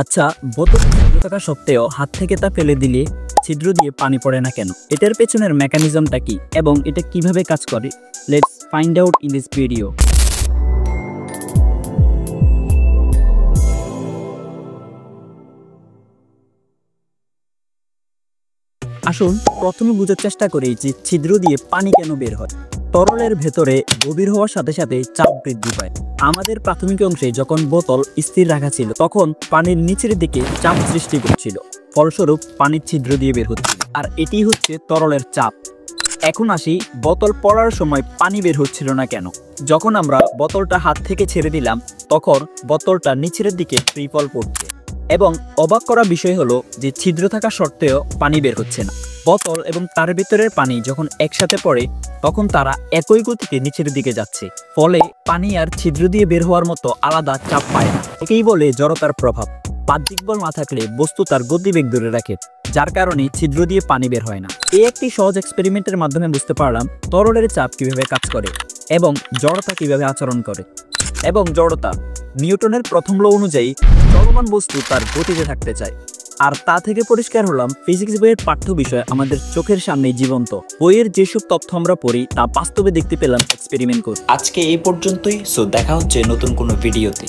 আচ্ছা, বোতলে ছিদ্র থাকা সত্ত্বেও হাত থেকে তা ফেলে দিলে ছিদ্র দিয়ে পানি পড়ে না কেন? এটার পেছনের মেকানিজমটা কি এবং এটা কিভাবে কাজ করে? Let's find out in this video. আসুন প্রথমে বোঝার চেষ্টা করি যে ছিদ্র দিয়ে পানি কেন বের হয়। তরলের ভেতরে গভীর হওয়ার সাথে সাথে চাপ বৃদ্ধি পায়। আমাদের প্রাথমিক অংশে যখন বোতল স্থির রাখা ছিল তখন পানির নিচের দিকে চাপ সৃষ্টি করছিল, ফলস্বরূপ পানির ছিদ্র দিয়ে বের হচ্ছিল, আর এটি হচ্ছে তরলের চাপ। এখন আসি, বোতল পড়ার সময় পানি বের হচ্ছিল না কেন? যখন আমরা বোতলটা হাত থেকে ছেড়ে দিলাম তখন বোতলটা নিচের দিকে ফ্রি ফল পড়ছে, এবং অবাক করা বিষয় হলো যে ছিদ্র থাকা সত্ত্বেও পানি বের হচ্ছে না। বোতল এবং তার ভিতরের পানি যখন একসাথে পড়ে তখন তারা একই গতিতে নিচের দিকে যাচ্ছে, ফলে পানি আর ছিদ্র দিয়ে বের হওয়ার মতো আলাদা চাপ পায় না। একেই বলে জড়তার প্রভাব। বাহ্যিক বল না থাকলে বস্তু তার গতিবেগ ধরে রাখে, যার কারণে ছিদ্র দিয়ে পানি বের হয় না। এই একটি সহজ এক্সপেরিমেন্টের মাধ্যমে বুঝতে পারলাম তরলের চাপ কিভাবে কাজ করে এবং জড়তা কিভাবে আচরণ করে। এবং জড়তা, নিউটনের প্রথম ল অনুযায়ী চলমান বস্তু তার গতিতে থাকতে চায়। আর তা থেকে পরিষ্কার হলাম ফিজিক্স বইয়ের পাঠ্য বিষয় আমাদের চোখের সামনে জীবন্ত। বইয়ের যেসব তথ্য আমরা পড়ি তা বাস্তবে দেখতে পেলাম এক্সপেরিমেন্ট করে। আজকে এই পর্যন্তই। দেখা হচ্ছে নতুন কোনো ভিডিওতে।